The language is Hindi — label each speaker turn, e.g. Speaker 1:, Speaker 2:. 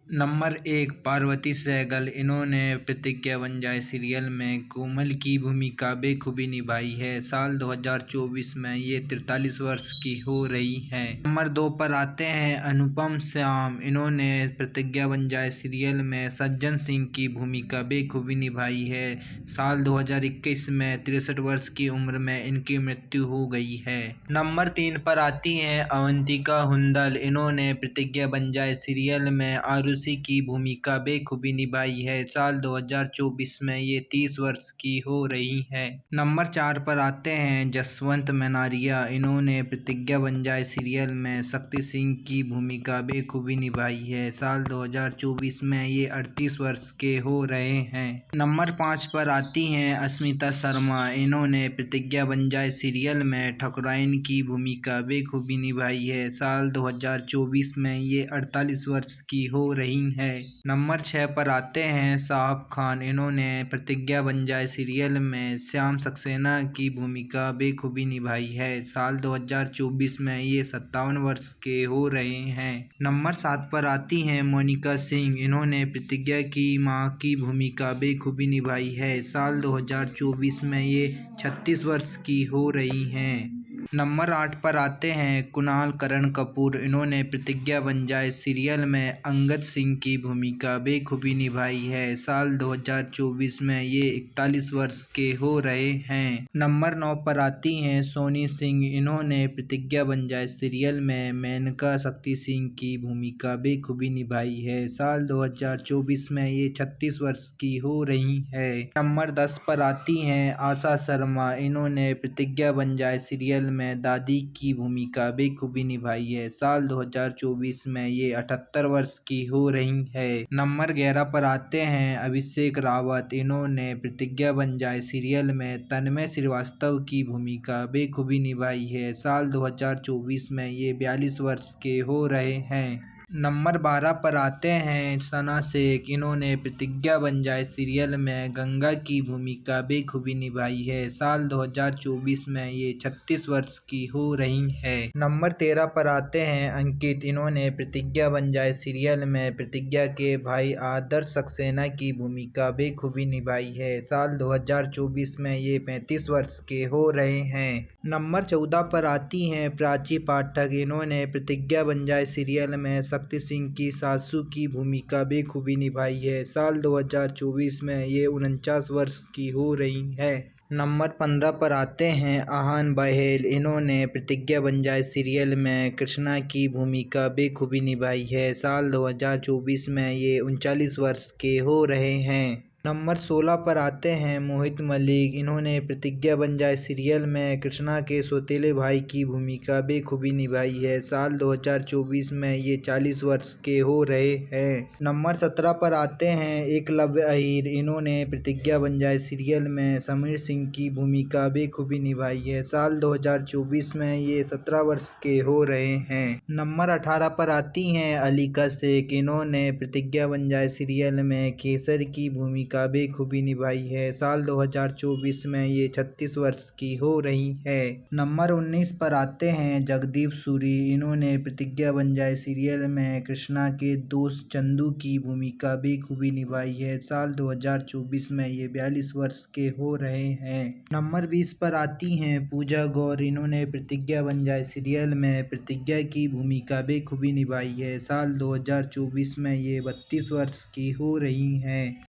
Speaker 1: नंबर 1 पार्वती सहगल। इन्होंने प्रतिज्ञा बन जाए सीरियल में कोमल की भूमिका बेखूबी निभाई है। साल 2024 में ये 43 वर्ष की हो रही हैं। नंबर 2 पर आते हैं अनुपम श्याम। इन्होंने प्रतिज्ञा बन जाए सीरियल में सज्जन सिंह की भूमिका बेखूबी निभाई है। साल 2021 में 63 वर्ष की उम्र में इनकी मृत्यु हो गई है। नंबर 3 पर आती हैं अवंतिका हुंडल। इन्होंने प्रतिज्ञा बन जाए सीरियल में आरुषि की भूमिका बेखूबी निभाई है। साल 2024 में ये 30 वर्ष की हो रही हैं। नंबर 4 पर आते हैं जसवंत मनारिया। इन्होंने प्रतिज्ञा बन जाए सीरियल में शक्ति सिंह की भूमिका बेखूबी निभाई है। साल 2024 में ये 38 वर्ष के हो रहे हैं। नंबर 5 पर आती हैं अस्मिता शर्मा। इन्होंने प्रतिज्ञा बन जाए सीरियल में ठकुराइन की भूमिका बेखूबी निभाई है। साल 2024 में ये 48 वर्ष की हो रही है। नंबर 6 पर आते हैं शाहब खान। इन्होंने प्रतिज्ञा बन जाए सीरियल में श्याम सक्सेना की भूमिका बेखूबी निभाई है। साल 2024 में ये 57 वर्ष के हो रहे हैं। नंबर 7 पर आती हैं मोनिका सिंह। इन्होंने प्रतिज्ञा की मां की भूमिका बेखूबी निभाई है। साल 2024 में ये 36 वर्ष की हो रही हैं। नंबर 8 पर आते हैं कुणाल करण कपूर। इन्होंने प्रतिज्ञा बन जाए सीरियल में अंगद सिंह की भूमिका बेखूबी निभाई है। साल 2024 में ये 41 वर्ष के हो रहे हैं। नंबर 9 पर आती हैं सोनी सिंह। इन्होंने प्रतिज्ञा बन जाए सीरियल में मेनका शक्ति सिंह की भूमिका बेखूबी निभाई है। साल 2024 में ये 36 वर्ष की हो रही है। नंबर 10 पर आती हैं आशा शर्मा। इन्होंने प्रतिज्ञा बन जाए सीरियल में दादी की भूमिका बेखूबी निभाई है। साल 2024 में ये 78 वर्ष की हो रही है। नंबर 11 पर आते हैं अभिषेक रावत। इन्होंने प्रतिज्ञा बन जाए सीरियल में तन्मय श्रीवास्तव की भूमिका बेखूबी निभाई है। साल 2024 में ये 42 वर्ष के हो रहे हैं। नंबर 12 पर आते हैं सना शेख। इन्होंने प्रतिज्ञा बन जाए सीरियल में गंगा की भूमिका बेखूबी निभाई है। साल 2024 में ये 36 वर्ष की हो रही है। नंबर 13 पर आते हैं अंकित। इन्होंने प्रतिज्ञा बन जाए सीरियल में प्रतिज्ञा के भाई आदर्श सक्सेना की भूमिका बेखूबी निभाई है। साल 2024 में ये 35 वर्ष के हो रहे हैं। नंबर 14 पर आती हैं प्राची पाठक। इन्होंने प्रतिज्ञा बन जाए सीरियल में शक्ति सिंह की सासू की भूमिका बेखूबी निभाई है। साल 2024 में ये 49 वर्ष की हो रही है। नंबर 15 पर आते हैं आहान बहेल। इन्होंने प्रतिज्ञा बन जाए सीरियल में कृष्णा की भूमिका बेखूबी निभाई है। साल 2024 में ये 39 वर्ष के हो रहे हैं। नंबर 16 पर आते हैं मोहित मलिक। इन्होंने प्रतिज्ञा बन जाए सीरियल में कृष्णा के सौतेले भाई की भूमिका बेखूबी निभाई है। साल 2024 में ये 40 वर्ष के हो रहे हैं। नंबर 17 पर आते हैं एकलव्य अहीर। इन्होंने प्रतिज्ञा बन जाए सीरियल में समीर सिंह की भूमिका बेखूबी निभाई है। साल 2024 में ये 17 वर्ष के हो रहे हैं। नंबर 18 पर आती हैं अलीका शेख। इन्होंने प्रतिज्ञा बन जाए सीरियल में केसर की भूमिका बेखूबी निभाई है। साल 2024 में ये 36 वर्ष की हो रही है। नंबर 19 पर आते हैं जगदीप सूरी। इन्होंने प्रतिज्ञा बन जाए सीरियल में कृष्णा के दोस्त चंदू की भूमिका बेखूबी निभाई है। साल 2024 में ये 42 वर्ष के हो रहे हैं। नंबर 20 पर आती हैं पूजा गौर। इन्होंने प्रतिज्ञा बन जाए सीरियल में प्रतिज्ञा की भूमिका बेखूबी निभाई है। साल 2024 में ये 32 वर्ष की हो रही हैं।